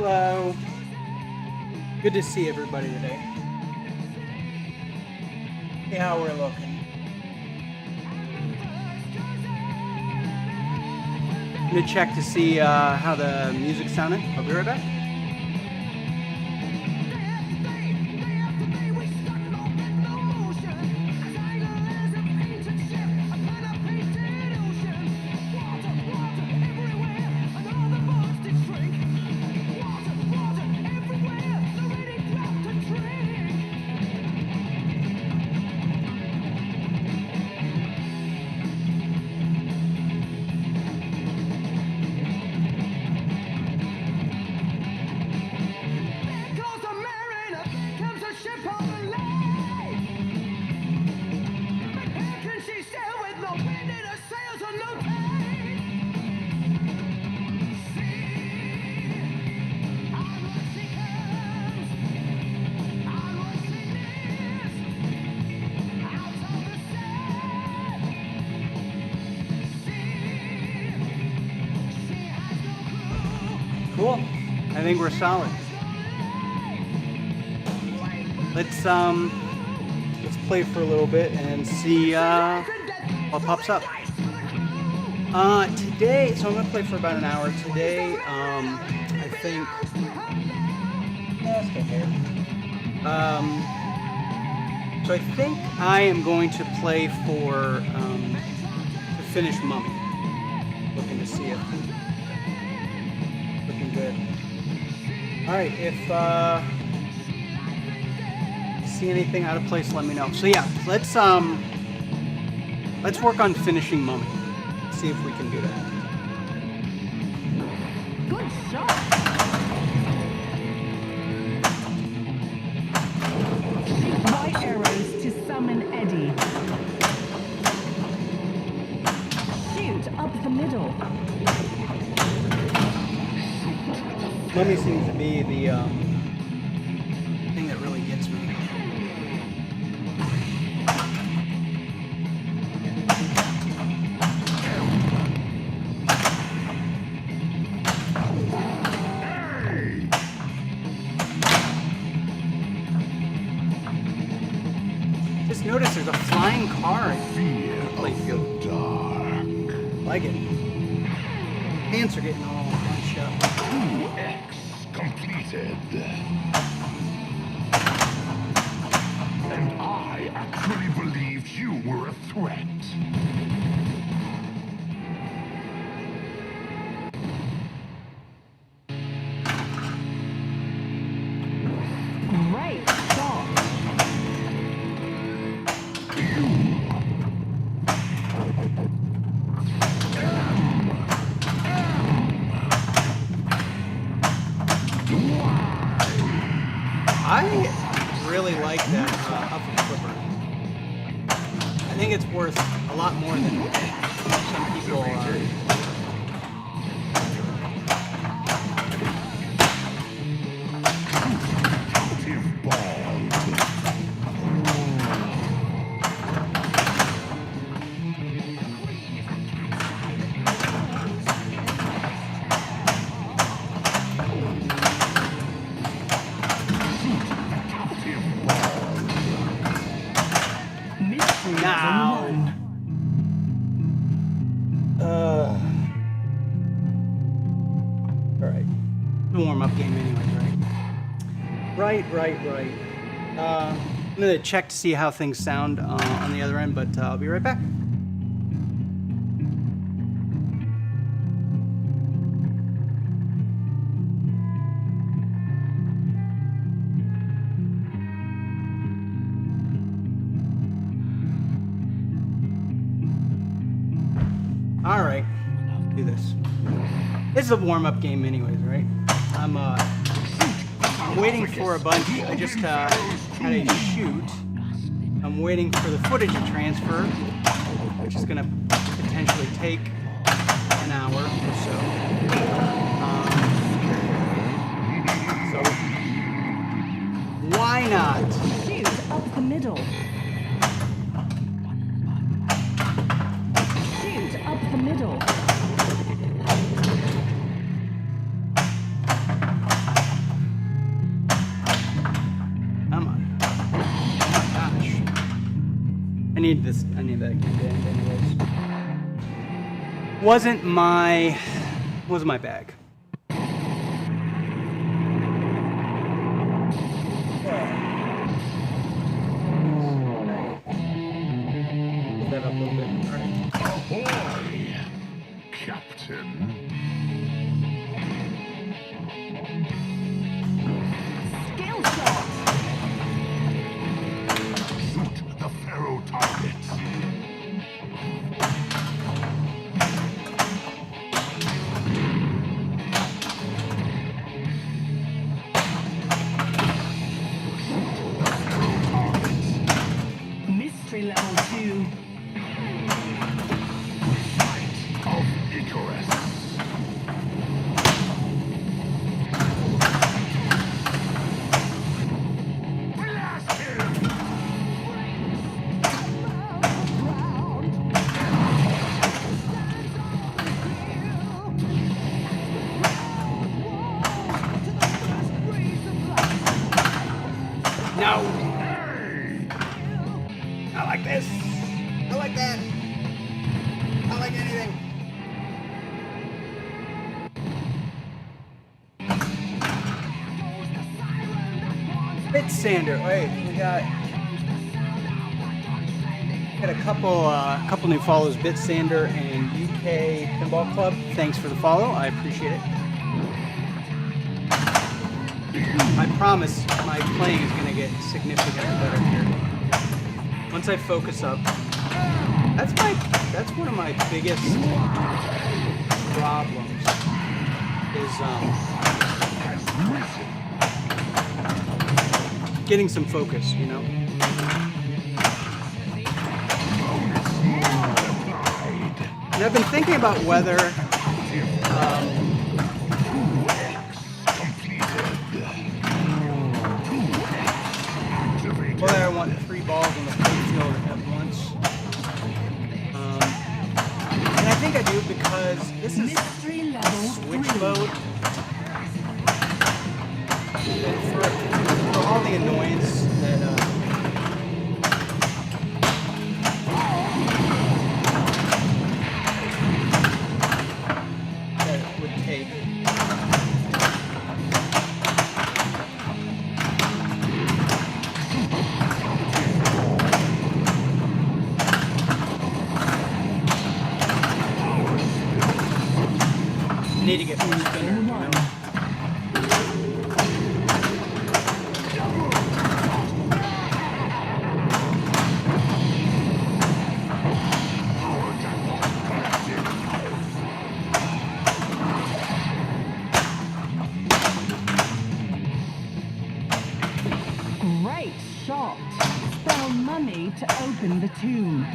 Hello. Good to see everybody today. See how we're looking. I'm gonna check to see how the music sounded. I'll be right back. Cool. I think we're solid. Let's play for a little bit and see what pops up. Today, so I'm gonna play for about an hour today. I think. So I think I am going to play for to finish Mummy. Looking to see it. Good. All right, if you see anything out of place, let me know. So yeah, let's work on finishing Mummy. See if we can do that. Good shot. Shoot white arrows to summon Eddie. Shoot up the middle. Mummy seems to be the thing that really gets me. Just notice there's a flying car in the playfield. Dark. Like it. Pants are getting all bunched up. Completed. And I actually believed you were a threat. Great shot. I really like that up and flipper. I think it's worth a lot more than some people Alright. Warm-up game anyways, right? Right. I'm gonna check to see how things sound on the other end, but I'll be right back. Alright, do this. This is a warm-up game anyways, right? I'm waiting for a bunch. I just had a shoot. I'm waiting for the footage to transfer, which is gonna potentially take an hour or so. So why not? Shoot up the middle. Shoot up the middle. need this. I need that game to end anyways. Wasn't my bag. Put that up a little bit. All right. Ahoy, Captain. Skill shot. Shoot the Pharaoh targets. Mystery level 2. Fight of Icarus. Blast him! No. Hey! I like this. I like that. I like anything. Bit Sander. Wait, we got a couple new follows. Bit Sander and UK Pinball Club. Thanks for the follow. I appreciate it. I promise my playing is gonna get significantly better here. Once I focus up, that's one of my biggest problems is getting some focus, you know. And I've been thinking about whether whether I want 3 balls on the playfield at once. And I think I do because this is Mystery level switch 3. mode. And for all the annoyance that that it would take. Need to get more spinner, you know? Great shot. Spell money to open the tomb.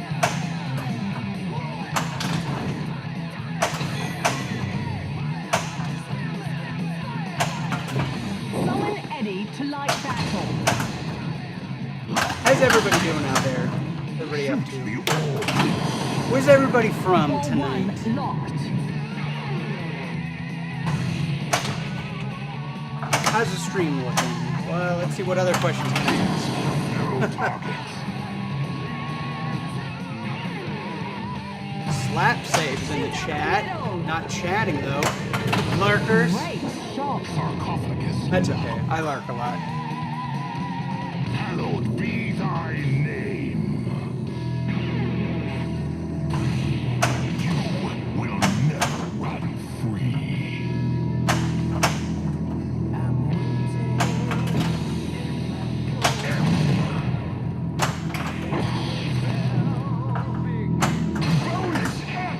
Summon Eddie to light battle. How's everybody doing out there? Everybody up to? Where's everybody from Ball tonight? 1 locked. How's the stream looking? Well, let's see what other questions can I ask. Slap saves in the chat. Not chatting though. Lurkers. Great shot. Sarcophagus. That's okay. I lurk a lot. Hallowed be thy name. You will never run free. Bonus X.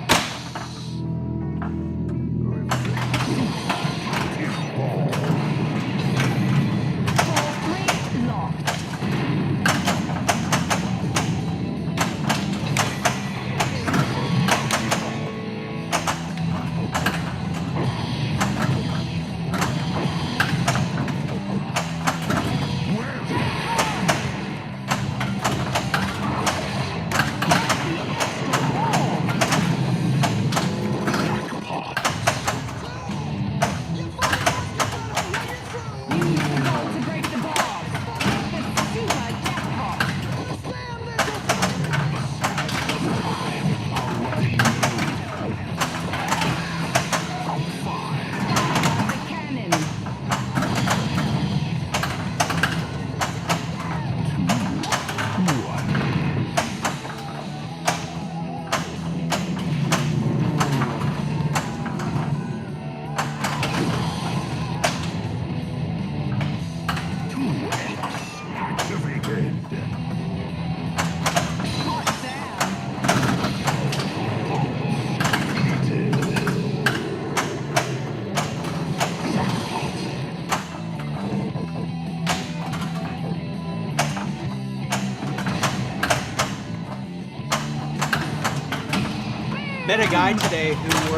Pinball. met a guy today who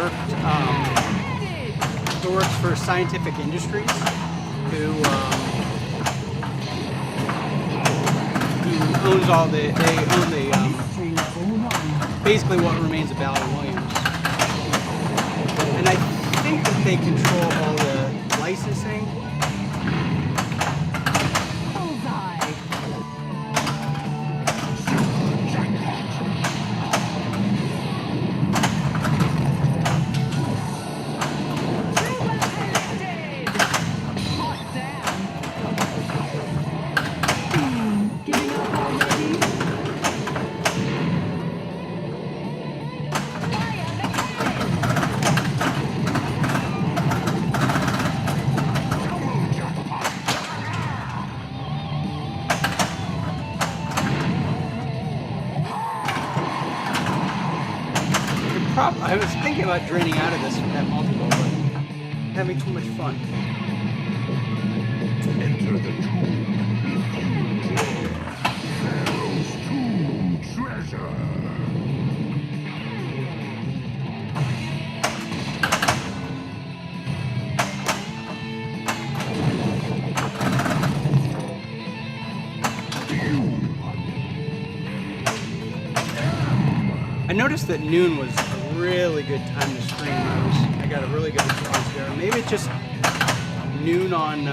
works for Scientific Industries, who owns all they own the basically what remains of Ballard Williams, and I think that they control all the licensing. I was thinking about draining out of this at multiple, but having too much fun. Enter the tomb. Pharaoh's tomb treasure. I noticed that noon was a really good time to stream. I got a really good response there. Maybe it's just noon on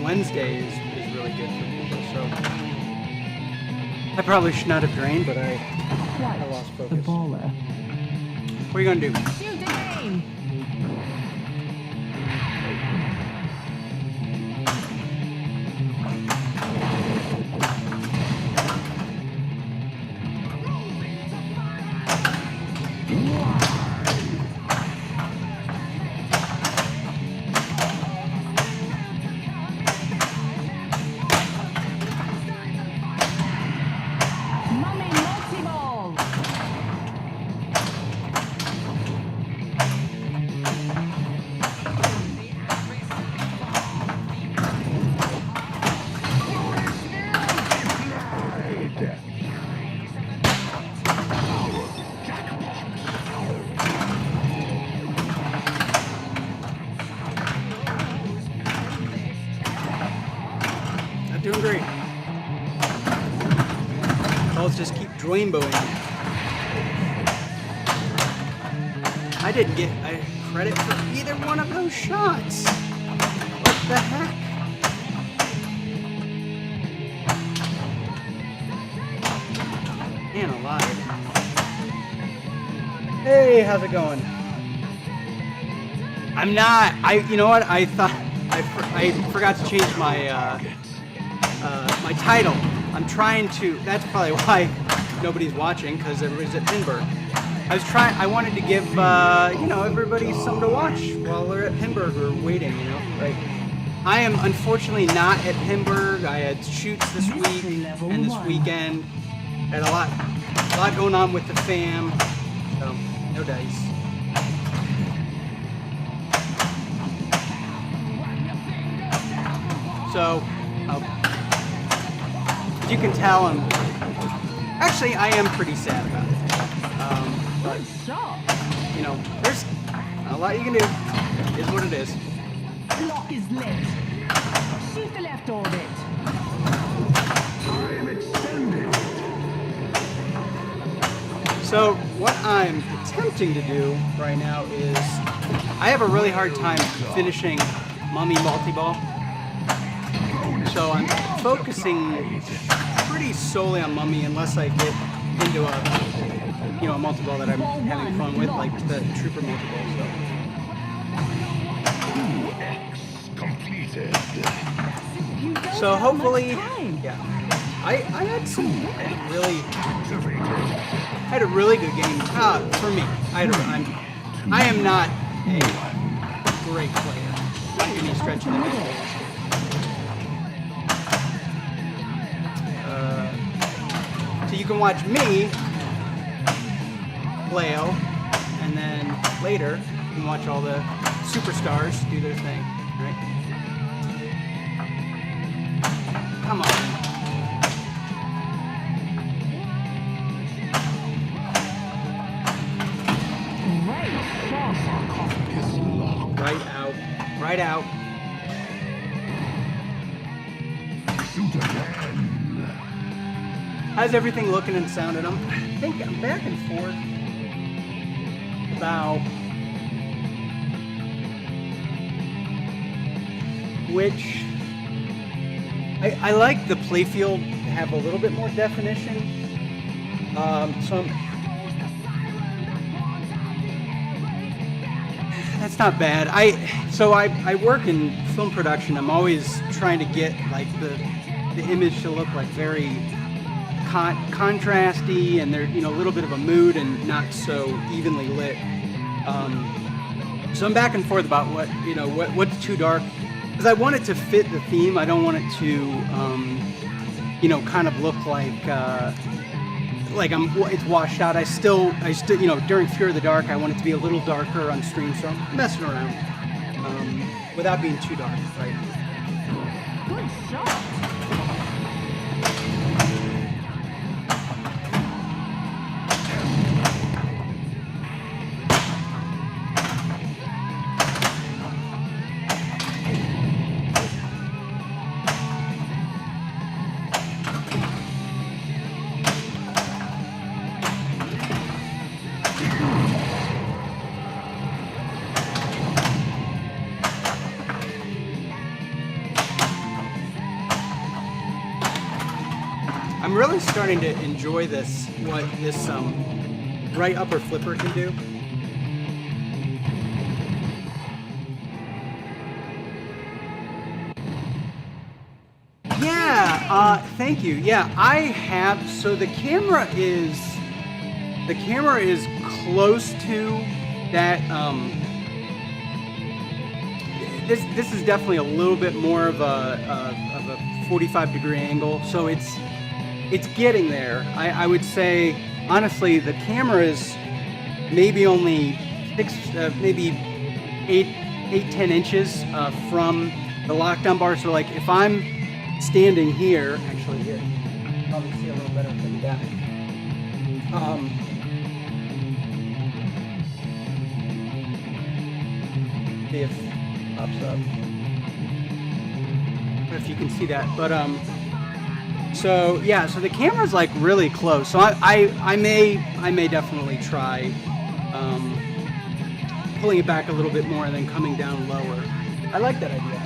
Wednesday is really good for people. So I probably should not have drained, but I lost focus. The baller. What are you gonna do? Shoot the game. Doing great. Let's just keep drainbowing. I didn't get credit for either one of those shots. What the heck? Man alive. Hey, how's it going? I'm not. You know what? I thought I forgot to change my my title. I'm trying to. That's probably why nobody's watching, because everybody's at Pinburg. I wanted to give everybody something to watch while they're at Pinburg or waiting. Right? I am unfortunately not at Pinburg. I had shoots this week and this weekend. Had a lot going on with the fam. So no dice. So. You can tell I am pretty sad about it. But, there's a lot you can do. It is what it is. Block is lit. Shoot the left orbit. Time extended. So what I'm attempting to do right now is I have a really hard time finishing Mummy Multi-Ball. So I'm focusing pretty solely on Mummy unless I get into a multi-ball that I'm having fun with, like the Trooper multi-ball. Completed. So hopefully, yeah. I had a really good game. For me, I am not a great player by any stretch of the imagination. So you can watch me flail, and then later you can watch all the superstars do their thing, right? Come on. right out. Shoot again. How's everything looking and sounding? I think I'm back and forth about which I like the playfield to have a little bit more definition. So that's not bad. I work in film production. I'm always trying to get like the image to look like very contrasty, and there's a little bit of a mood and not so evenly lit. So I'm back and forth about what's too dark, because I want it to fit the theme. I don't want it to kind of look like it's washed out. I still during Fear of the Dark I want it to be a little darker on stream, so I'm messing around without being too dark, right? Good shot. I'm really starting to enjoy what this right upper flipper can do. Yeah, thank you. Yeah, I have. So the camera is close to that. This is definitely a little bit more of a 45-degree angle. So it's getting there. I would say, honestly, the camera is maybe only 10 inches from the lockdown bar. So like if I'm standing here, actually here, you can probably see a little better from that. See if it pops up. If you can see that, but so yeah, so the camera's like really close. So I may definitely try pulling it back a little bit more and then coming down lower. I like that idea.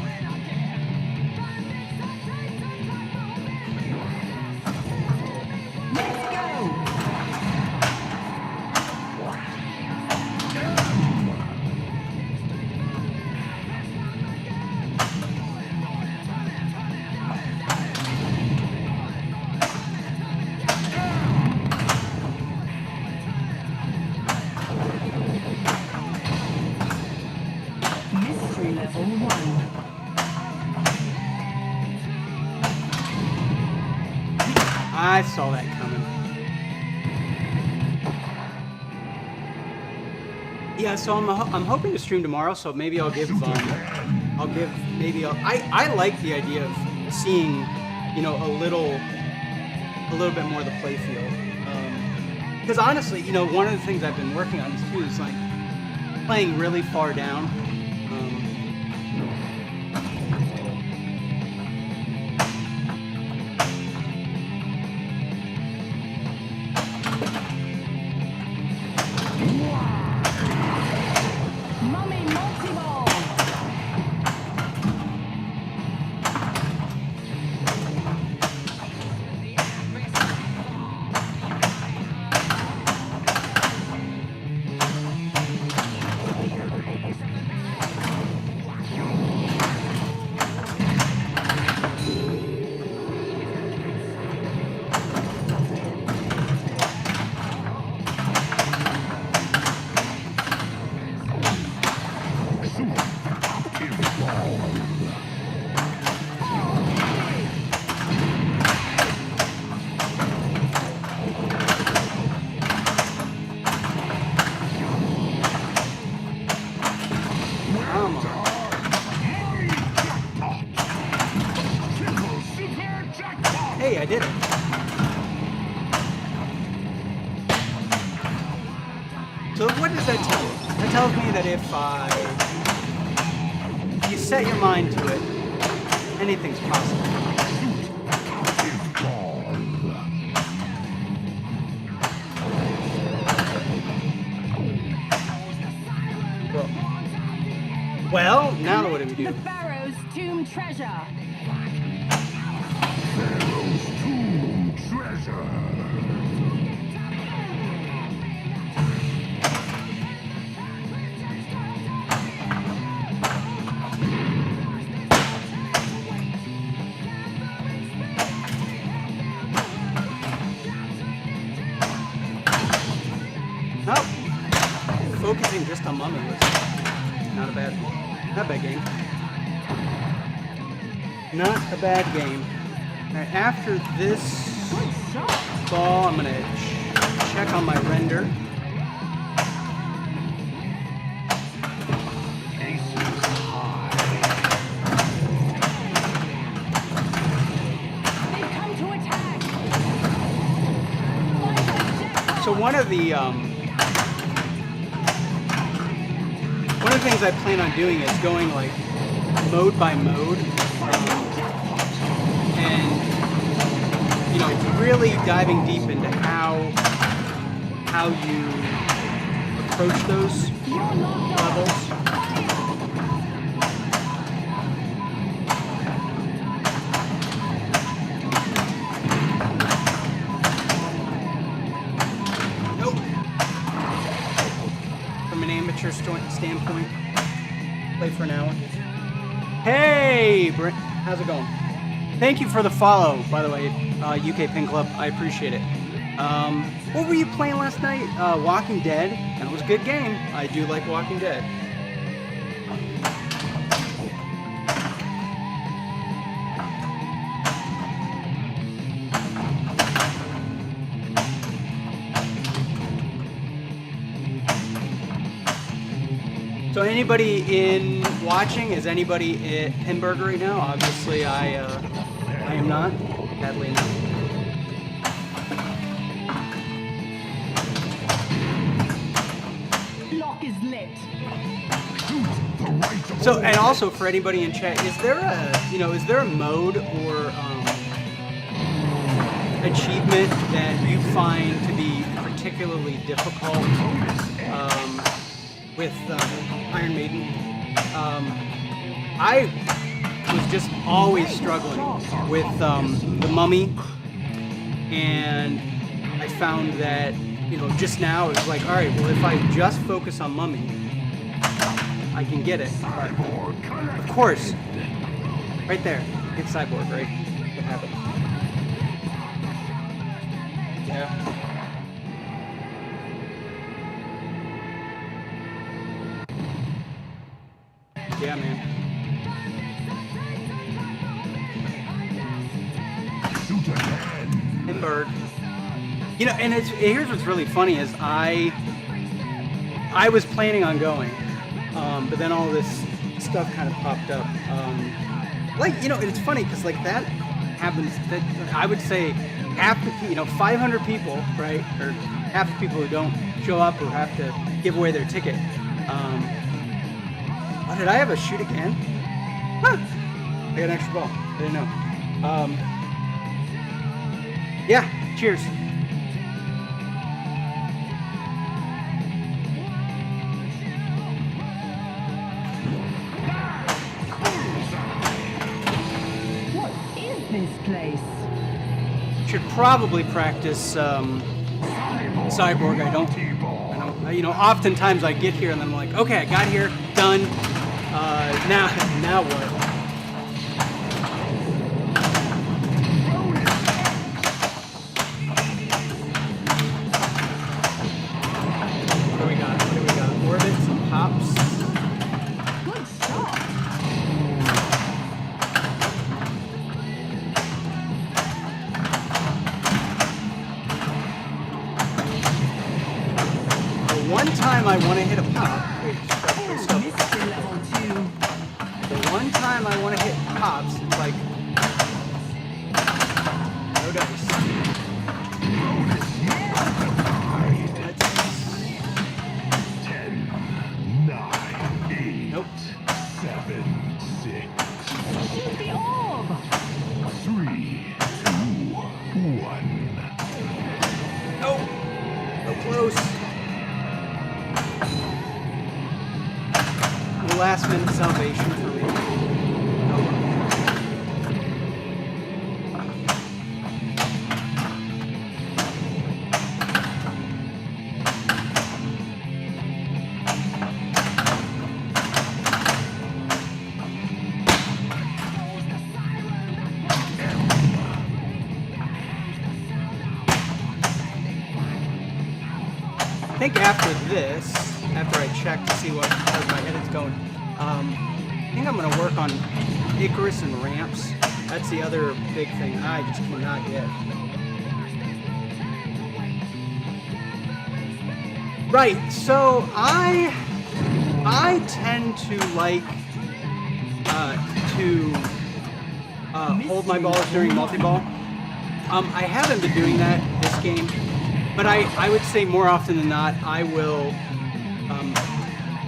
Level 1. I saw that coming. Yeah, so I'm hoping to stream tomorrow. So maybe I like the idea of seeing, a little bit more of the playfield. Because honestly, one of the things I've been working on too is like playing really far down. Hey, I did it. So what does that tell you? That tells me that if you set your mind to it, anything's possible. Well, now what do we do? The Pharaoh's tomb treasure. Pharaoh's tomb treasure. Oh, focusing just on Mummy was not a bad game. Not a bad game. All right, after this ball, I'm gonna check on my render. So one of the things I plan on doing is going like mode by mode, and you know, really diving deep into how you approach those levels. Standpoint, play for an hour. Hey, Brent, how's it going? Thank you for the follow, by the way, UK Pin Club. I appreciate it. What were you playing last night? Walking Dead, and it was a good game. I do like Walking Dead. So anybody in watching? Is anybody at Pinburger right now? Obviously, I am not. Sadly enough. Lock is lit. So, and also for anybody in chat, is there a mode or achievement that you find to be particularly difficult? With Iron Maiden, I was just always struggling with the Mummy, and I found that, you know, just now it was like, all right, well, if I just focus on Mummy, I can get it. But of course, right there, it's Cyborg, right? What happened? Yeah. Yeah, man. Pinburg. You know, and here's what's really funny is I was planning on going, but then all this stuff kind of popped up. Like, you know, and it's funny because like that happens. That I would say half the 500 people, right, or half the people who don't show up or have to give away their ticket. Oh, did I have a shoot again? Huh. I got an extra ball. I didn't know. Yeah, cheers. What is this place? Should probably practice Cyborg. I don't, you know, oftentimes I get here and then I'm like, okay, I got here, done. Now what? What do we got? Orbit, some pops. Good shot. One time I want to hit a pop. Wait, stop. Mystery level 2. The one time I last minute salvation for me. I think after this, after I check to see where my head is going, I think I'm going to work on Icarus and ramps. That's the other big thing I just cannot get. Right, so I tend to like to hold my balls during multi-ball. I haven't been doing that this game. But I would say more often than not, I will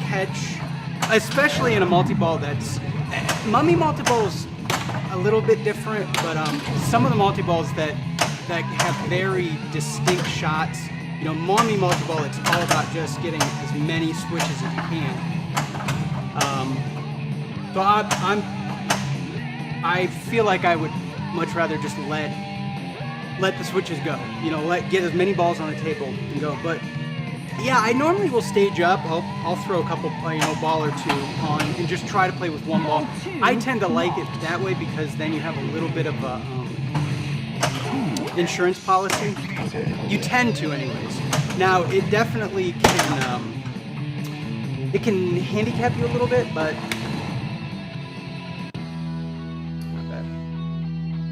catch, especially in a multi-ball that's, Mummy multi-ball's a little bit different, but some of the multi-balls that have very distinct shots, you know, Mummy multi-ball, it's all about just getting as many switches as you can. So I feel like I would much rather just let the switches go, you know, get as many balls on the table and go. But yeah, I normally will stage up. I'll throw a couple, you know, ball or two on and just try to play with one ball. I tend to like it that way because then you have a little bit of a insurance policy. You tend to, anyways. Now it definitely can it can handicap you a little bit, but not bad.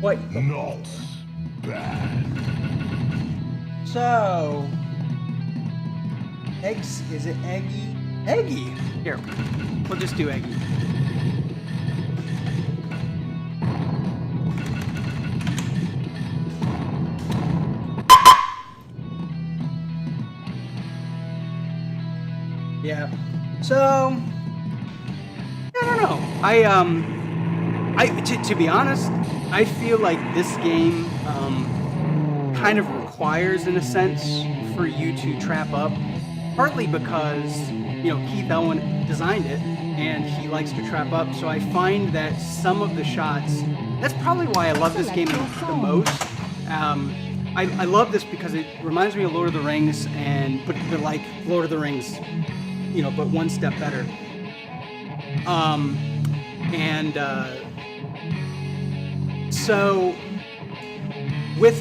What? Not bad. So, eggs, is it Eggy? Eggy! Here, we'll just do Eggy. Yeah, so, I don't know. To be honest, I feel like this game kind of requires, in a sense, for you to trap up. Partly because, you know, Keith Elwin designed it, and he likes to trap up. So I find that some of the shots, that's probably why I love this game the most. I love this because it reminds me of Lord of the Rings, but they're like Lord of the Rings, you know, but one step better. So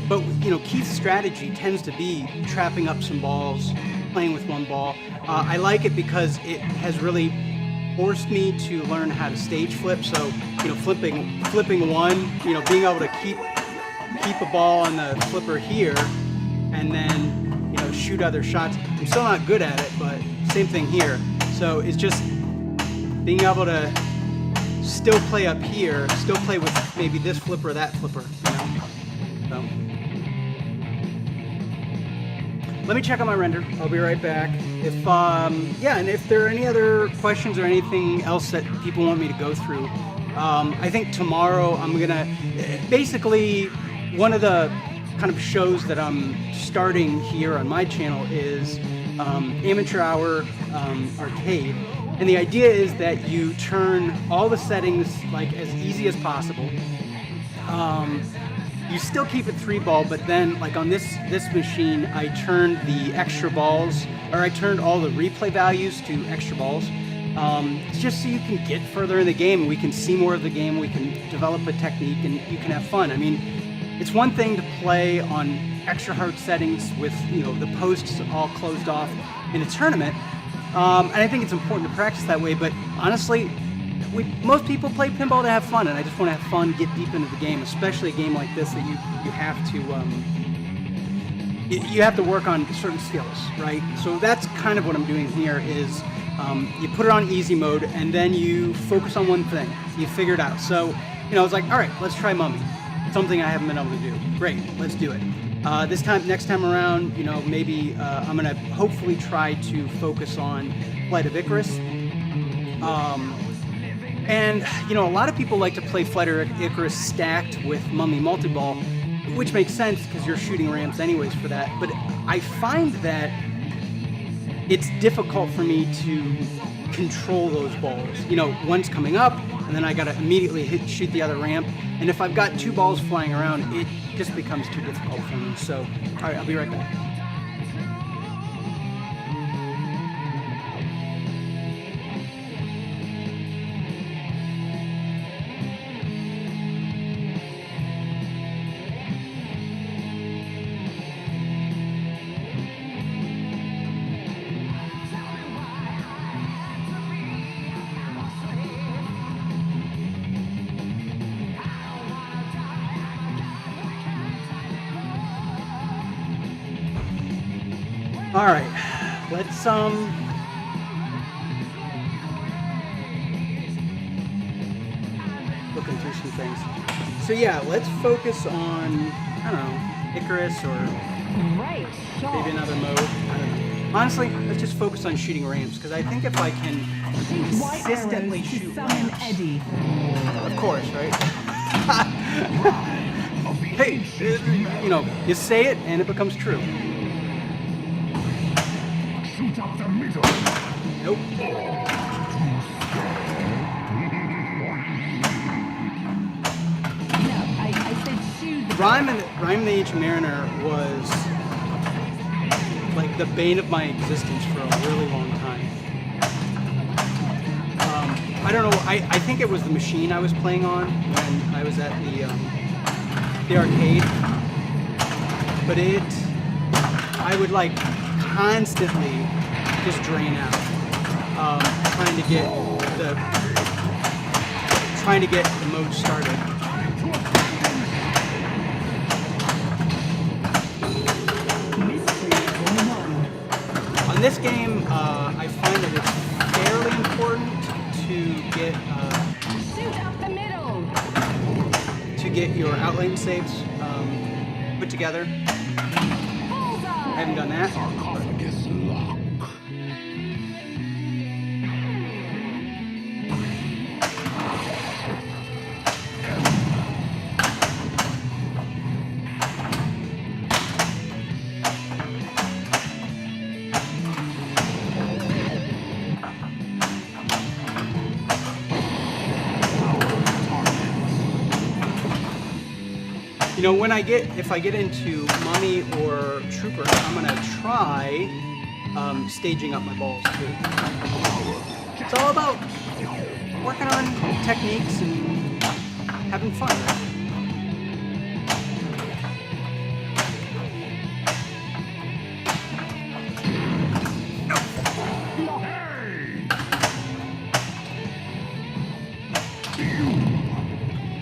but you know, Keith's strategy tends to be trapping up some balls, playing with one ball. I like it because it has really forced me to learn how to stage flip. So, you know, flipping one, you know, being able to keep a ball on the flipper here, and then, you know, shoot other shots. I'm still not good at it, but same thing here. So it's just being able to still play up here, still play with maybe this flipper or that flipper, you know. So let me check on my render. I'll be right back. If yeah, and if there are any other questions or anything else that people want me to go through, I think tomorrow I'm gonna basically, one of the kind of shows that I'm starting here on my channel is Amateur Hour Arcade. And the idea is that you turn all the settings like as easy as possible. You still keep it 3-ball, but then like on this machine, I turned the extra balls, or I turned all the replay values to extra balls. It's just so you can get further in the game, we can see more of the game, we can develop a technique, and you can have fun. I mean, it's one thing to play on extra hard settings with, you know, the posts all closed off in a tournament. And I think it's important to practice that way, but honestly, most people play pinball to have fun, and I just want to have fun, get deep into the game, especially a game like this that you have to work on certain skills, right? So that's kind of what I'm doing here is you put it on easy mode, and then you focus on one thing. You figure it out. So, you know, I was like, all right, let's try Mummy. Something I haven't been able to do. Great, let's do it. Next time around, you know, maybe I'm gonna hopefully try to focus on Flight of Icarus. And, you know, a lot of people like to play Flight of Icarus stacked with Mummy multi-ball, which makes sense because you're shooting ramps anyways for that. But I find that it's difficult for me to control those balls. You know, one's coming up, and then I gotta immediately shoot the other ramp. And if I've got 2 balls flying around, it just becomes too difficult for me. So, all right, I'll be right back. All right, let's looking through some things. So yeah, let's focus on, I don't know, Icarus or Great shot. maybe another mode. I don't know. Honestly, let's just focus on shooting ramps because I think if I can Shoot white consistently arrows to shoot summon ramps, Eddie. of course, right? Hey, you know, you say it and it becomes true. Shoot up the middle. Nope. No, I said shoot the Rhyme and the Ancient Mariner was like the bane of my existence for a really long time. I don't know. I think it was the machine I was playing on when I was at the arcade. But I would like constantly just drain out, trying to get the mode started. On this game, I find that it's fairly important shoot up the middle. to get your outlane saves put together. Bullseye. I haven't done that. Sarcophagus lock. You know, if I get into Mummy or Trooper, I'm gonna try staging up my balls too. It's all about working on techniques and having fun.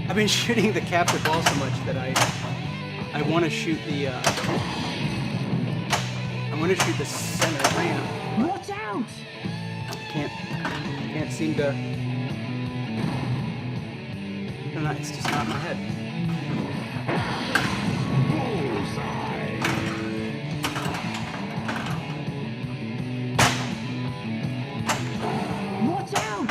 I've been shooting the captive ball so much that I want to shoot the center ramp. Watch out. Can't seem to. No, it's just not in my head. Watch out.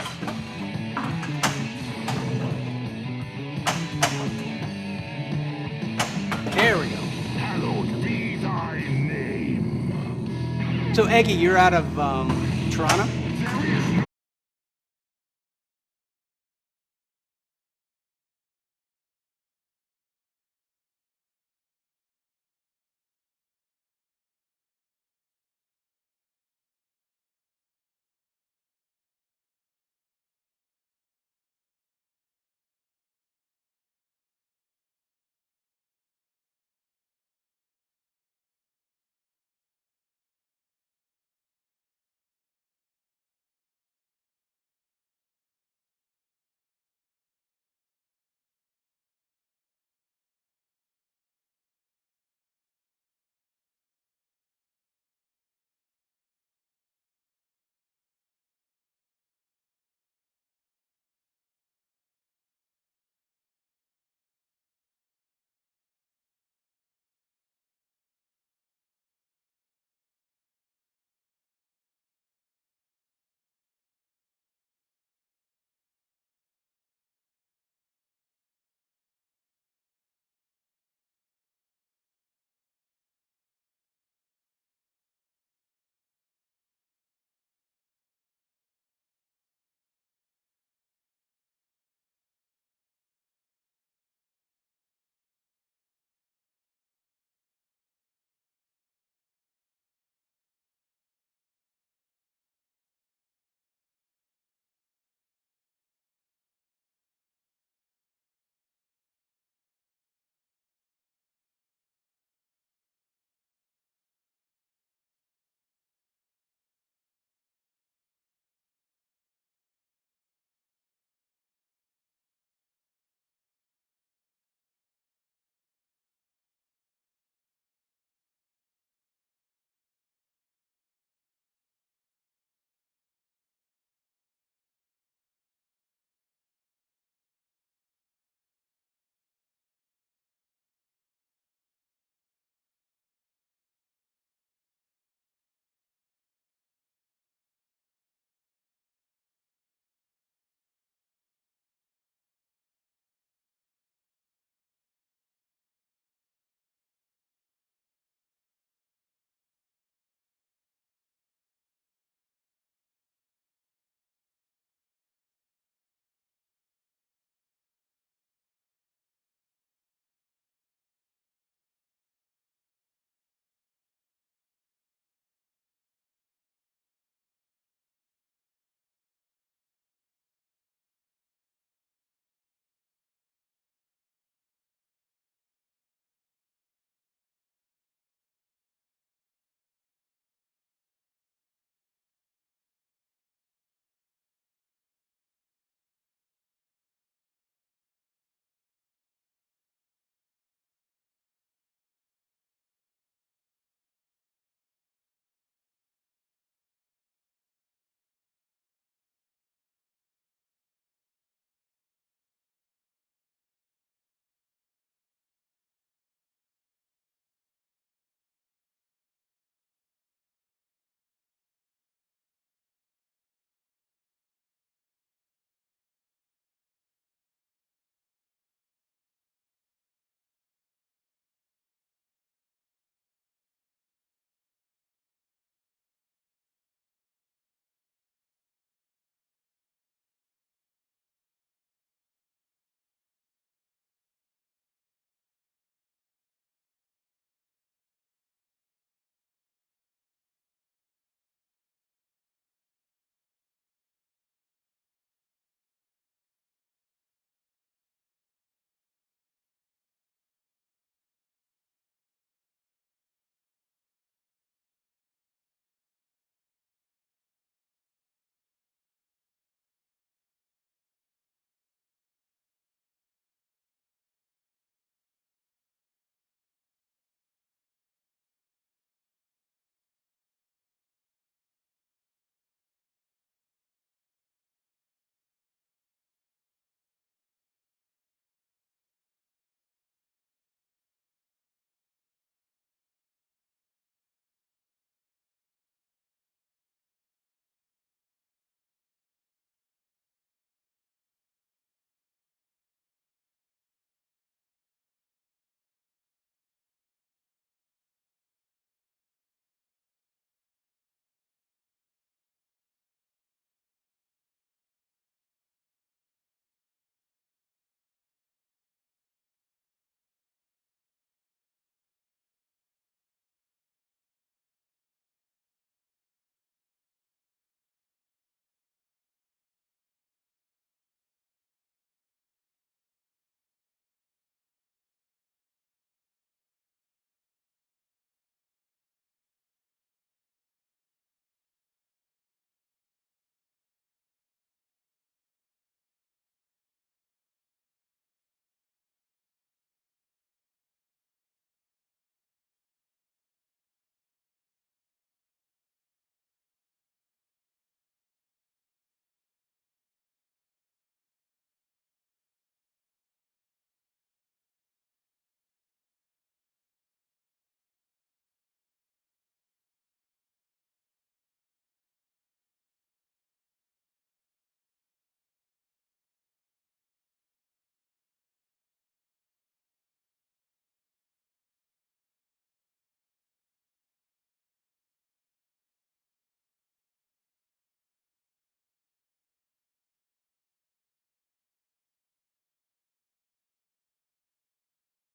There we go. Hallowed be thy name. So Eggy, you're out of Toronto?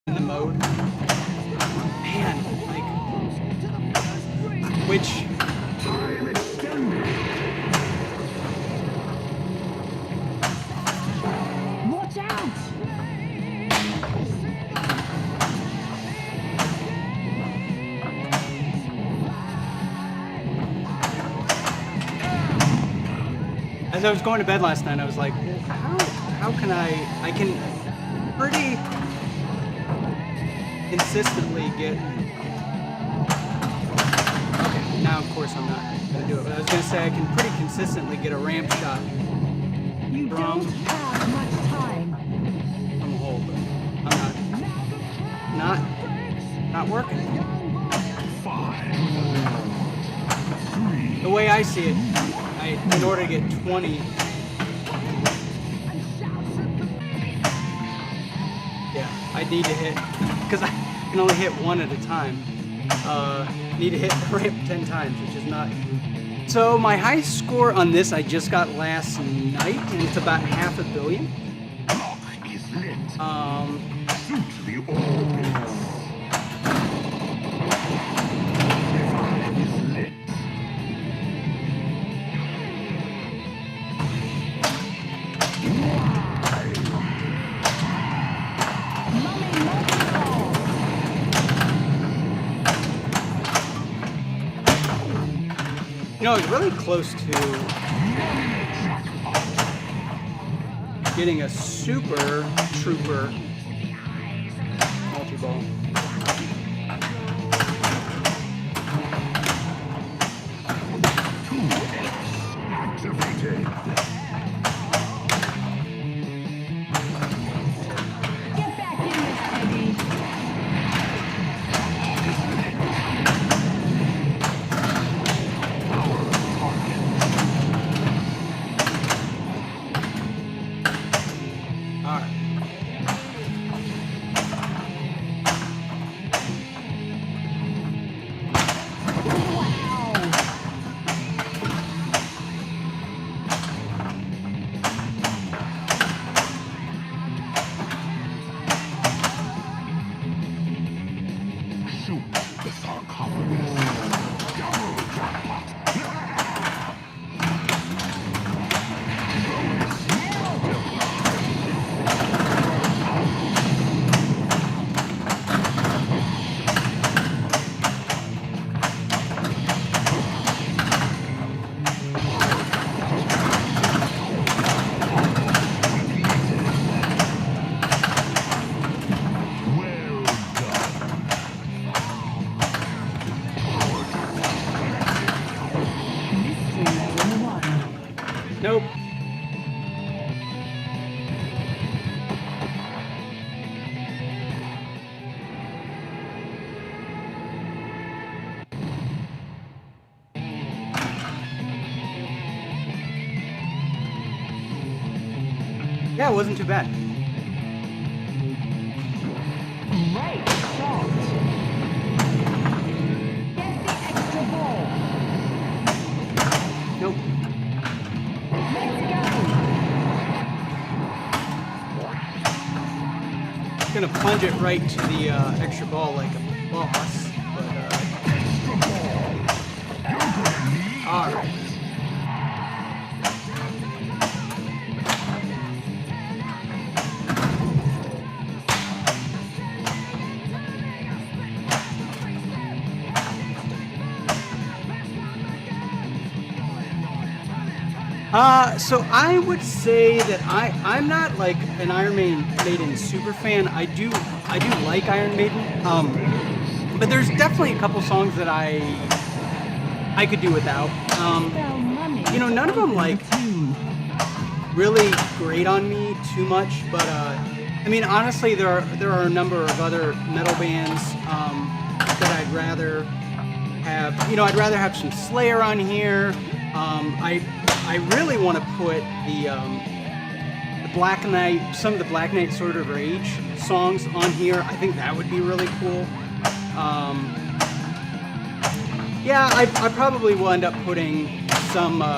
in the mode. Man, like, which Time extended. Watch out! as I was going to bed last night, I was like, how can I can pretty consistently get, okay, now of course I'm not gonna do it, but I was gonna say I can pretty consistently get a ramp shot You From- don't have much time. from a hole, but I'm not working. 5, 3, The way I see it, in order to get 20, yeah, I need to hit, because I can only hit one at a time, need to hit the ramp 10 times, which is not. So my high score on this I just got last night, and it's about 500 million. block is lit. Shoot the orbits. Revive is lit. Mummy multi-ball. You know, I was really close to getting a super trooper multi-ball. Activated. Get back in this, Eddie. All right. Shoot the sarcophagus. Double jackpot. Well done. Mystery level 1. Nope. Yeah, it wasn't too bad. Great shot. Get the extra ball. Nope. Let's go. Gonna plunge it right to the extra ball like a boss, but all right. So I would say that I'm not like an Iron Maiden super fan. I do like Iron Maiden, but there's definitely a couple songs that I could do without. Spell mummy. You know, none of them like really grate on me too much, but I mean honestly, there are a number of other metal bands that I'd rather have. You know, I'd rather have some Slayer on here. I really want to put the Black Knight, some of the Black Knight Sword of Rage songs on here. I think that would be really cool. Yeah, I probably will end up putting some Giving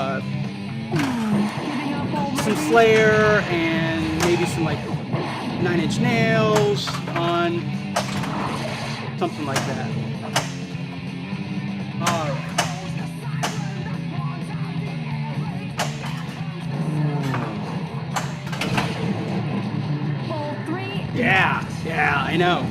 up already? Slayer and maybe some like Nine Inch Nails on something like that. All right. Ball 3. Yeah, I know.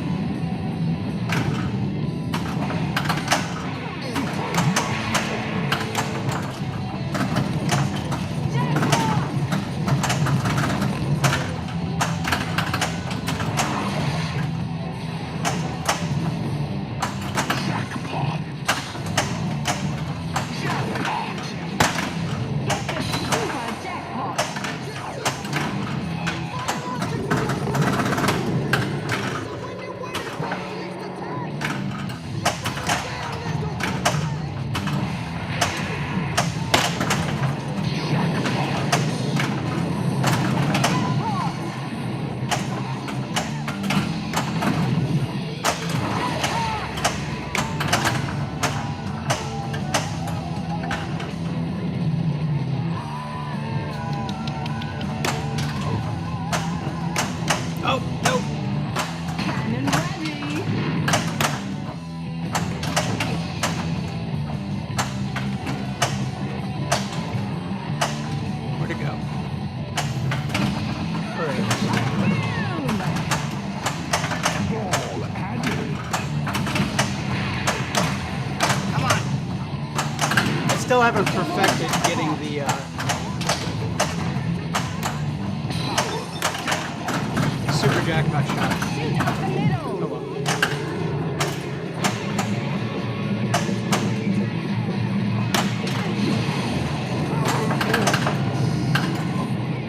Oh, no. Cannon ready. Where'd it go? All right. Boom. Ball added. Come on. I still haven't perfected getting the super jackpot shot. Shoot up the middle. Oh well.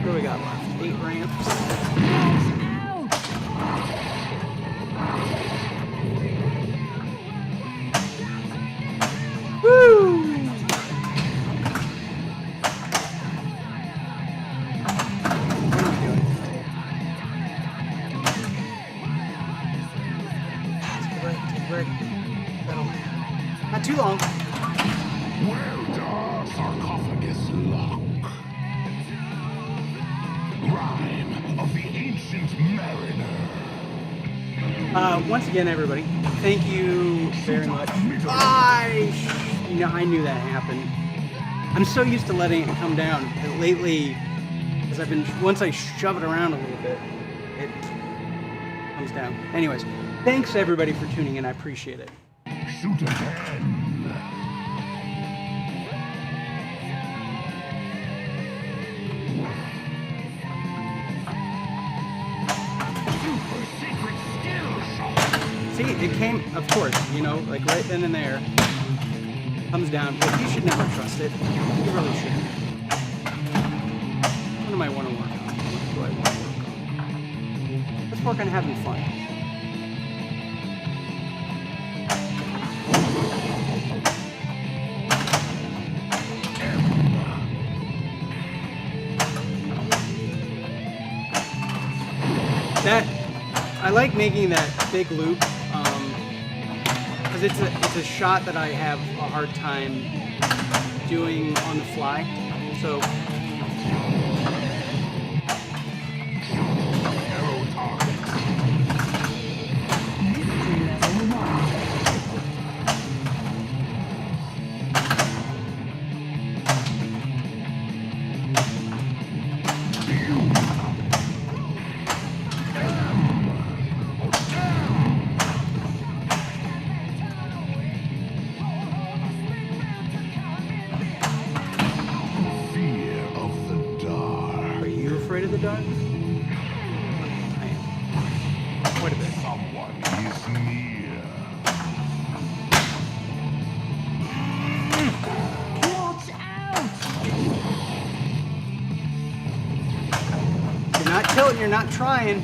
What do we got left? 8 ramps. Out. Woo! What are we doing? Take a break. That'll... Not too long. Well done, sarcophagus lock. Rhyme of the ancient mariner. Once again, everybody, thank you very much. I knew that happened. I'm so used to letting it come down that lately, as once I shove it around a little bit, it comes down. Anyways, thanks everybody for tuning in. I appreciate it. Shoot again. Super secret skill shot. See, it came, of course, like right then and there, comes down, but you should never trust it. You really shouldn't. What do I want to work on? What do I want to work on? Let's work on having fun. I like making that big loop because it's a shot that I have a hard time doing on the fly. So Fear of the dark. are you afraid of the dark? I am. Quite a bit. Someone is near. Watch out. You're not tilting, you're not trying.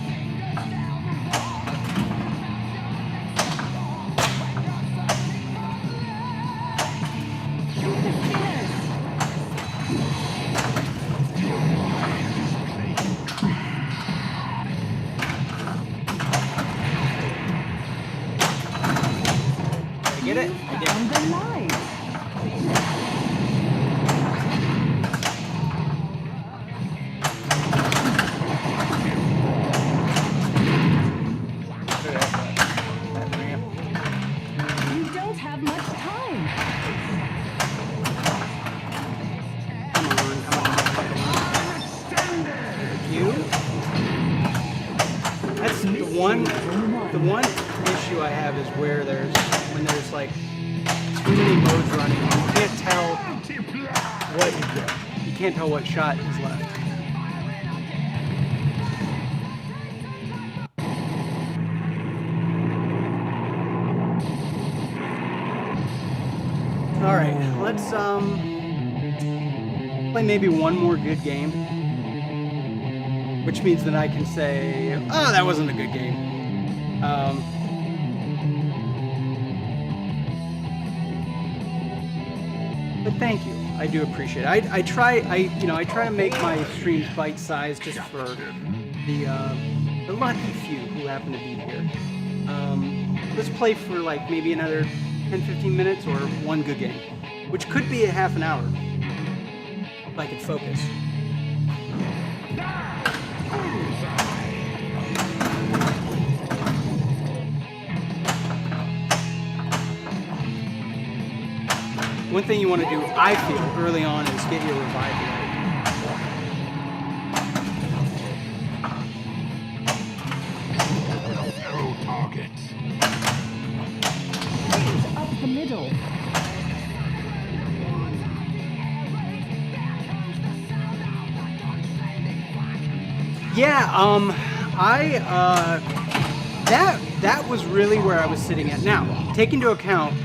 Shoot the spinners. Did I get it? I did. Found the light. the one issue I have is when there's like too many modes running, you can't tell what shot is left. All right, let's play maybe one more good game, which means that I can say, oh, that wasn't a good game. But thank you. I do appreciate it. I try to make my streams bite-sized just for the lucky few who happen to be here. Let's play for like maybe another 10-15 minutes or one good game, which could be a half an hour if I could focus. One thing you want to do, I feel, early on is get your revive ready. Arrow target. Up the middle. Yeah, that was really where I was sitting at. Now, take into account,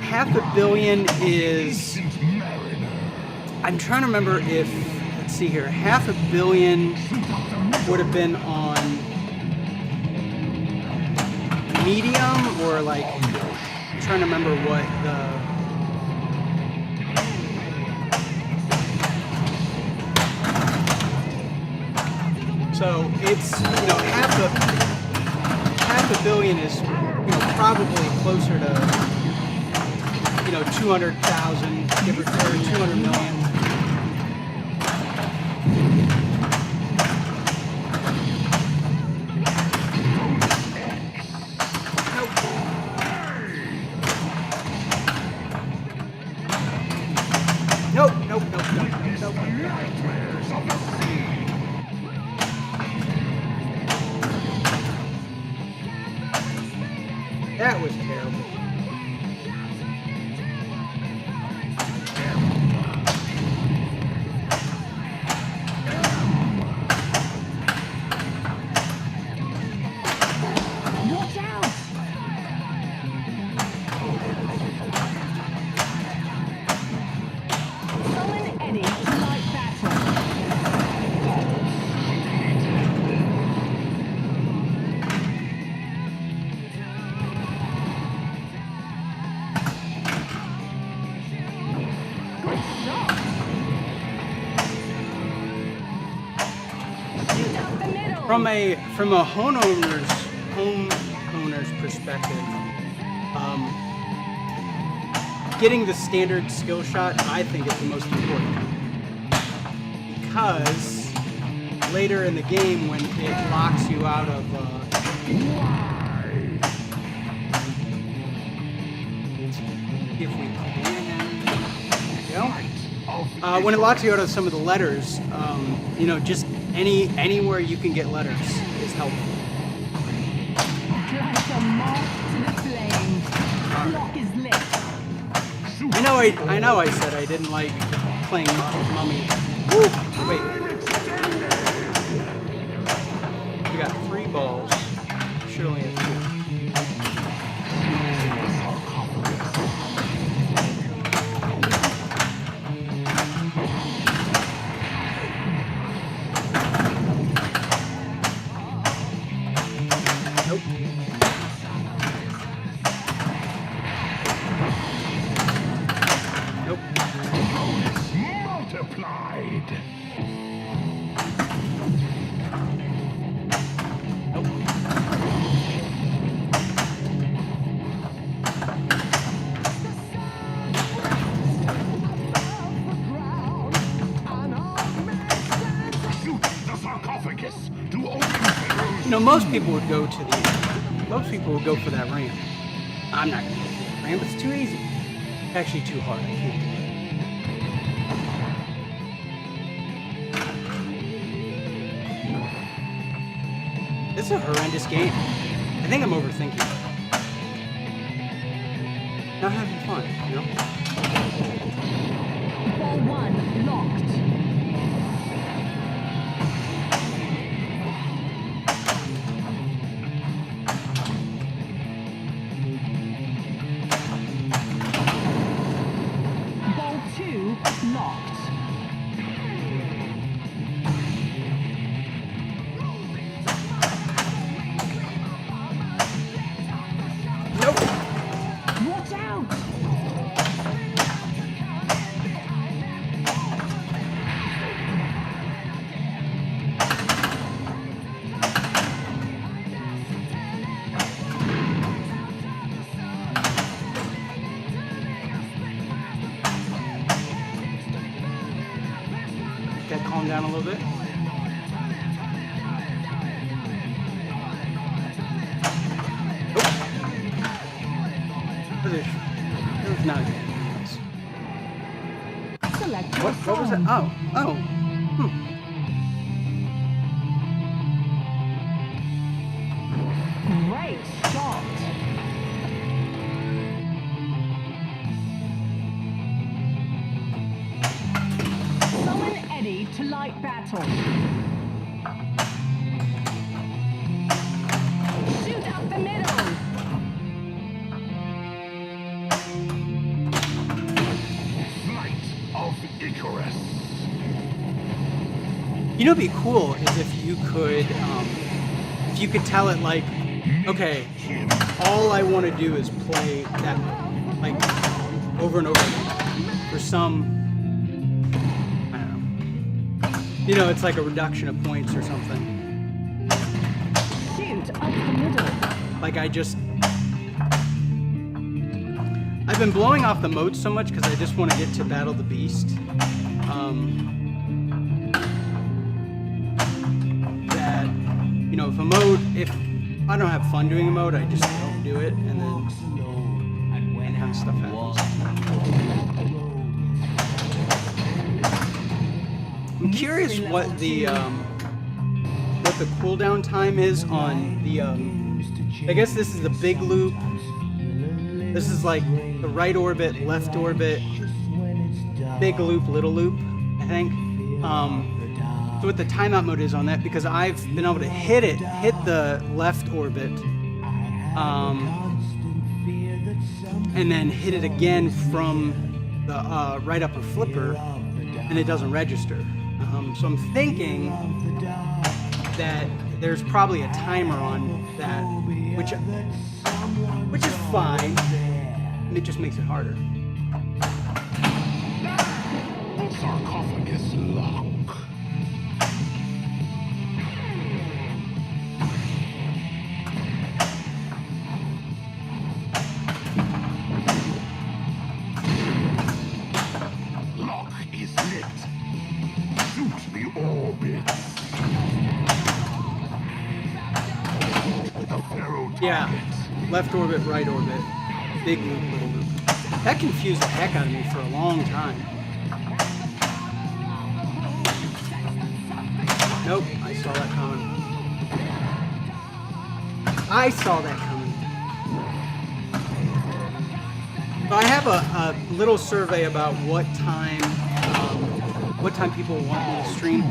$500 million is, I'm trying to remember if, let's see here, $500 million would have been on medium, or like, I'm trying to remember what the, so it's, $500 million is, probably closer to, 200,000, give or 200 million. Nope. Nope. That was terrible. Watch out! Summon Eddie to light battle. Good shot! Shoot up the middle! From a homeowner's perspective, getting the standard skill shot, I think, is the most important, because later in the game, when it locks you out of if we can, when it locks you out of some of the letters, just anywhere you can get letters is helpful. Drag the moth to the flame. Lock is lit. I know I said I didn't like playing Mummy. Ooh, wait. We got 3 balls. Should only have 2. Nope. Nope. Multiplied. Nope. Shoot the sarcophagus to open Pharaoh's. Most people would go to most people would go for that ramp. I'm not gonna go for that ramp. It's too easy. Actually, too hard. I can't do it. This is a horrendous game. I think I'm overthinking it. Not having fun, you know? Ball 1 locked. Ball 2 locked. Nope. Watch out! Okay, calm down a little bit. That was not good. Select your What was that? song. Oh. Great shot. Summon Eddie to light battle. Shoot up the middle. Flight of Icarus. You know, what'd be cool is if you could tell it like, okay, all I want to do is play that like over and over again for some, I don't know. You know, it's like a reduction of points or something. Shoot up the middle. Like I've been blowing off the modes so much because I just want to get to Battle the Beast. That, you know, if I don't have fun doing a mode, I just don't do it, and then that kind of stuff happens. I'm curious what the cooldown time is on the. I guess this is the big loop. This is like the right orbit, left orbit, big loop, little loop, I think. So what the timeout mode is on that, because I've been able to hit the left orbit, and then hit it again from the right upper flipper, and it doesn't register. So I'm thinking that there's probably a timer on that, which is fine. It just makes it harder. Sarcophagus lock. Lock is lit. Shoot the orbit. The pharaoh Yeah, target. left orbit, right orbit, big loop, little loop. That confused the heck out of me for a long time. Nope, I saw that coming. I saw that coming. So I have a little survey about what time people want me to stream.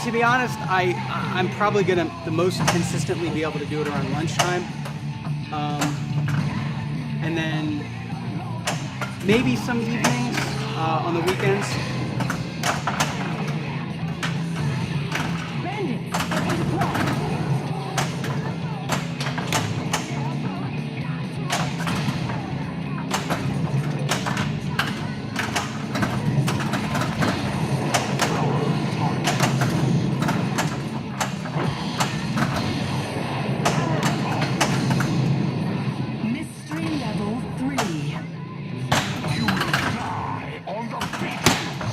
To be honest, I'm probably gonna the most consistently be able to do it around lunchtime, and then maybe some evenings on the weekends. Bandits in the block. You will die on the beach.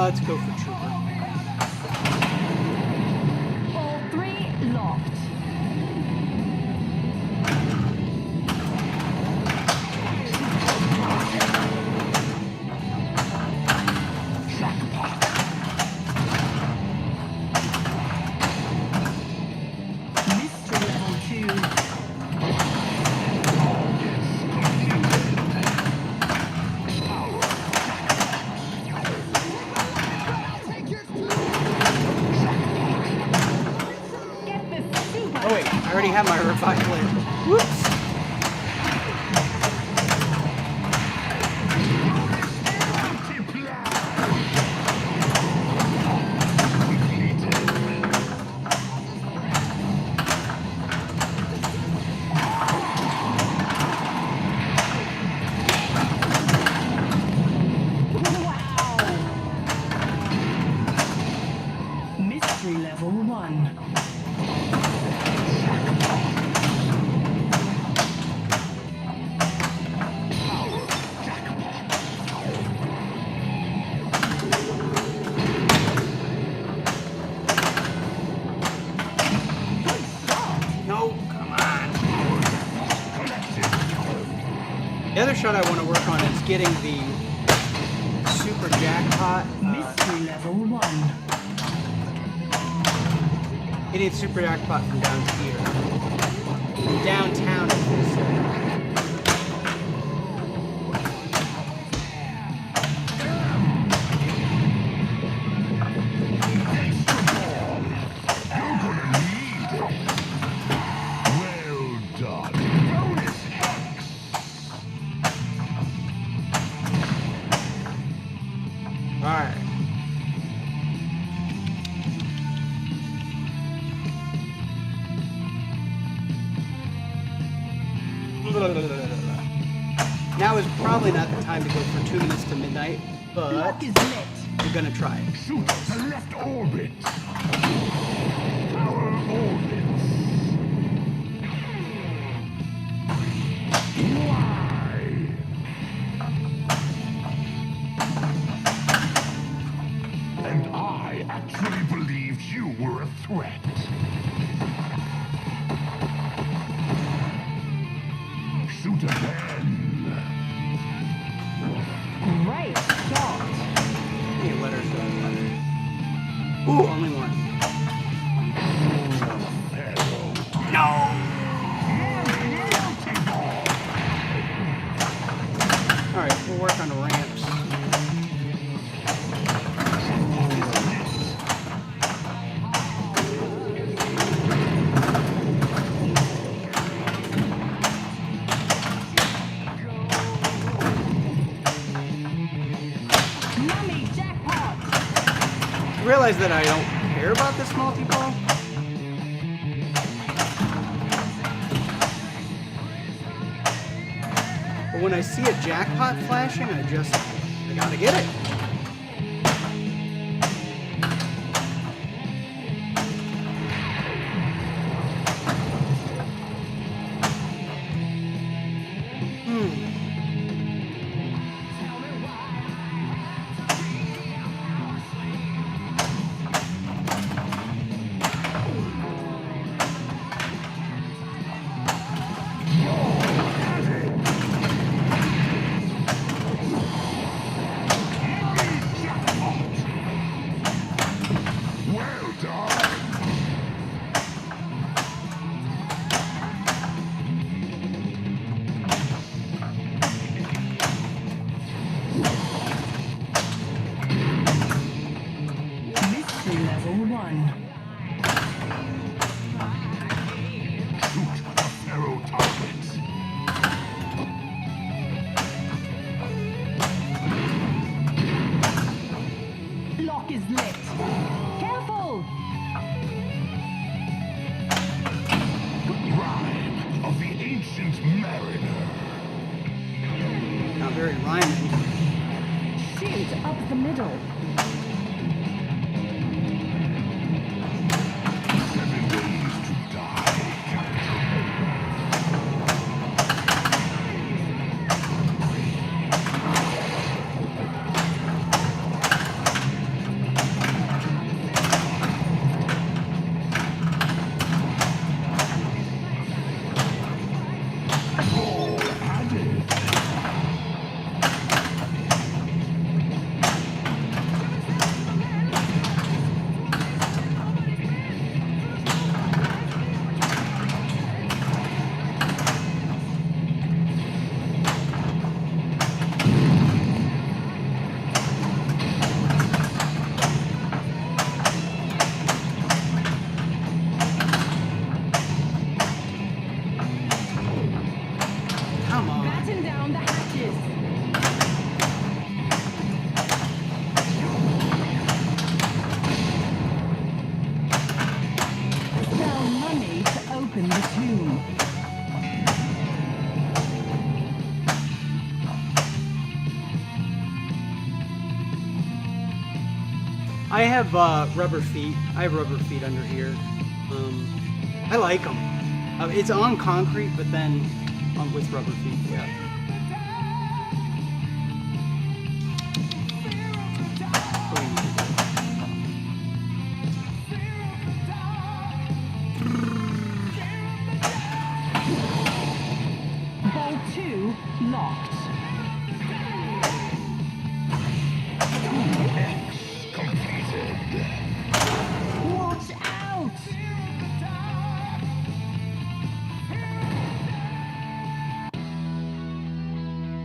Let's go for Trooper. All three locked. Mystery level 2. Get the super. Oh wait, I already have my revival in. Whoops! Wow. Mystery level 1. No, come on. The other shot I want to work on is getting the super jackpot. Mystery level 1. Getting super jackpot from down here. Downtown, as they say. Well done. Bonus hex. Alright. Now is probably not the time to go for 2 minutes to midnight, but Lock is lit. we're gonna try it. Shoot the left orbit. Power orbits. Why? And I actually believed you were a threat. Shoot again. Great shot. Hey, letters go. Ooh, only one. No! Alright, we'll work on the ramps. Mummy jackpot. I realize that I don't care about this multi-ball. But when I see a jackpot flashing, I gotta get it. Well done. Mystery level 1. Shoot the arrow targets. Lock is lit. Careful. Rhyme of the ancient mariner. Not very rhyming. Shoot up the middle. 7 days to die. have rubber feet. I have rubber feet under here. I like them. It's on concrete, but then with rubber feet, yeah. Ball 2 locked. Completed. Watch out!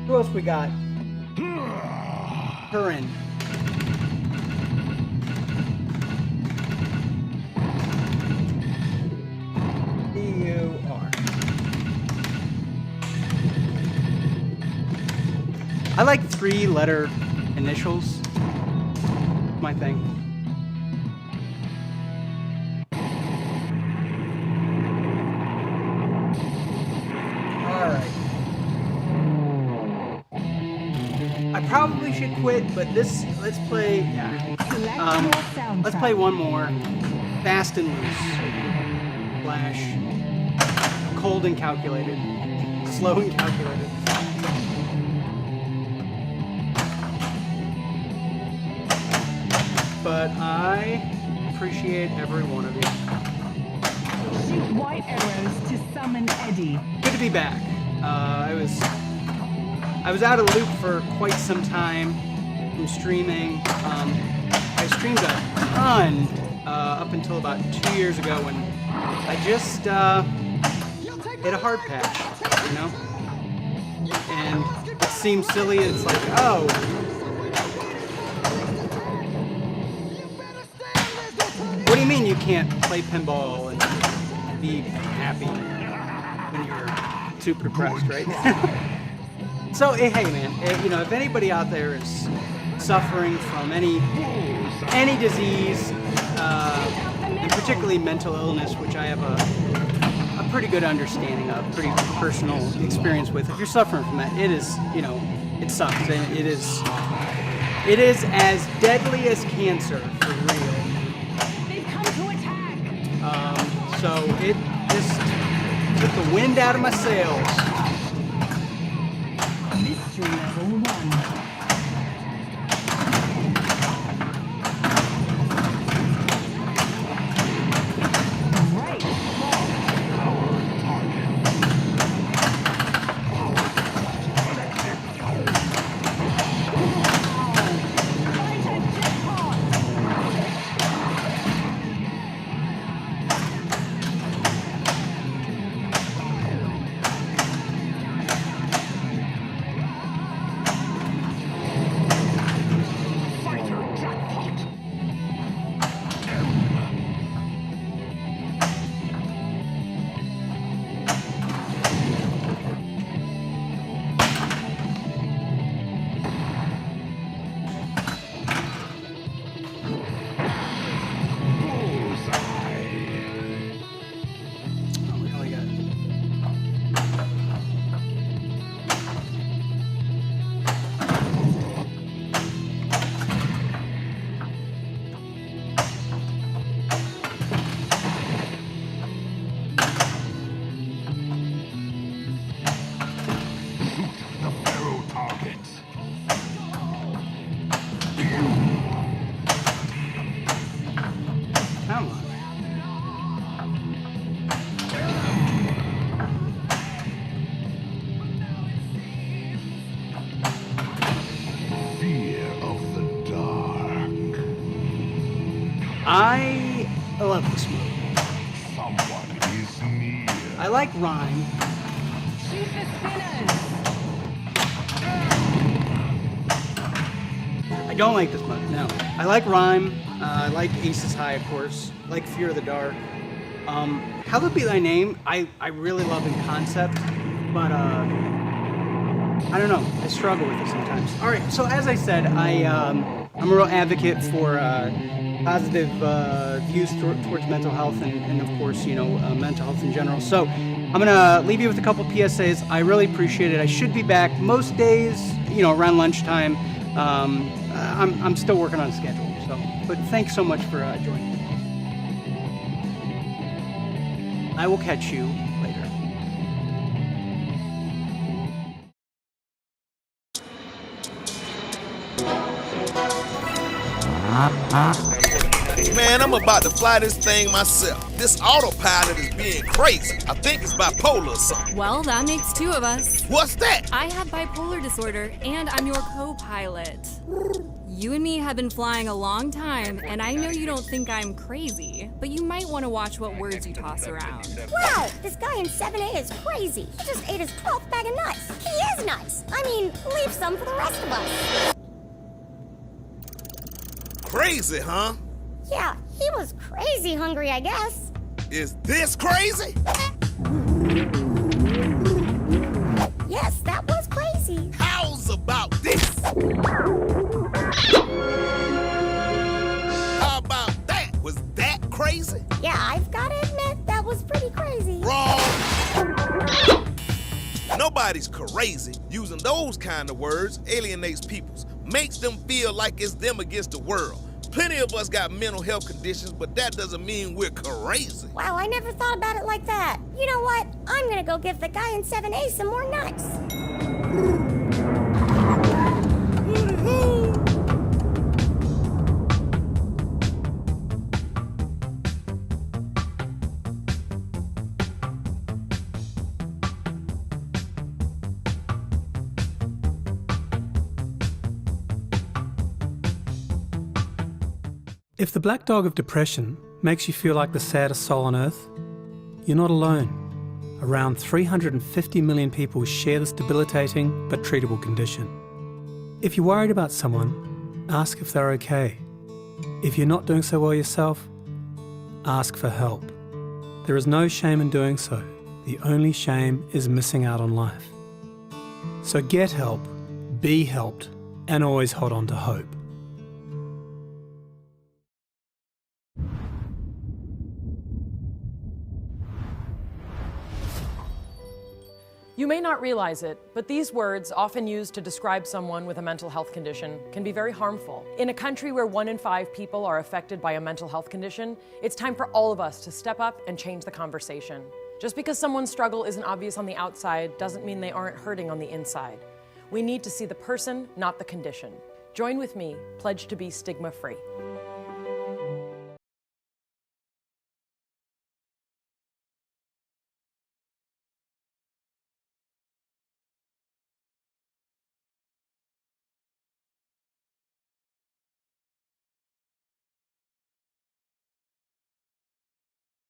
Who else we got? Curran. D-U-R. I like 3-letter initials. My thing. Alright. I probably should quit, but let's play, let's play one more. Fast and loose. Flash. Cold and calculated. Slow and calculated. But I appreciate every one of you. Shoot white arrows to summon Eddie. Good to be back. I was out of the loop for quite some time from streaming. I streamed a ton up until about 2 years ago when I just hit a hard patch, you know? And it seems silly. It's like, oh, what do you mean you can't play pinball and be happy when you're super depressed, right? So, hey man, you know, if anybody out there is suffering from any disease, and particularly mental illness, which I have a pretty good understanding of, pretty personal experience with, if you're suffering from that, it is, you know, it sucks, and it is as deadly as cancer, for real. They've come to attack. So it just took the wind out of my sails. Mystery level 1. Great. I love this movie. Someone is near. I like rhyme. Shoot the spinners. I don't like this movie, no. I like rhyme. I like Aces High, of course. I like Fear of the Dark. Hallowed Be Thy Name, I really love in concept, but I don't know. I struggle with it sometimes. All right, so as I said, I'm a real advocate for positive views towards mental health and of course, you know, mental health in general. So I'm gonna leave you with a couple PSAs. I really appreciate it. I should be back most days, you know, around lunchtime. I'm still working on a schedule, so But thanks so much for joining me. I will catch you later. Man, I'm about to fly this thing myself. This autopilot is being crazy. I think it's bipolar or something. Well, that makes two of us. What's that? I have bipolar disorder, and I'm your co-pilot. You and me have been flying a long time, and I know you don't think I'm crazy, but you might want to watch what words you toss around. Wow, this guy in 7A is crazy. He just ate his 12th bag of nuts. He is nuts. I mean, leave some for the rest of us. Crazy, huh? Yeah, he was crazy hungry, I guess. Is this crazy? Yes, that was crazy. How's about this? How about that? Was that crazy? Yeah, I've got to admit, that was pretty crazy. Wrong. Nobody's crazy. Using those kind of words alienates people, makes them feel like it's them against the world. Plenty of us got mental health conditions, but that doesn't mean we're crazy. Wow, I never thought about it like that. You know what? I'm gonna go give the guy in 7A some more nuts. If the black dog of depression makes you feel like the saddest soul on earth, you're not alone. Around 350 million people share this debilitating but treatable condition. If you're worried about someone, ask if they're okay. If you're not doing so well yourself, ask for help. There is no shame in doing so. The only shame is missing out on life. So get help, be helped, and always hold on to hope. You may not realize it, but these words, often used to describe someone with a mental health condition, can be very harmful. In a country where 1 in 5 people are affected by a mental health condition, it's time for all of us to step up and change the conversation. Just because someone's struggle isn't obvious on the outside doesn't mean they aren't hurting on the inside. We need to see the person, not the condition. Join with me, pledge to be stigma-free.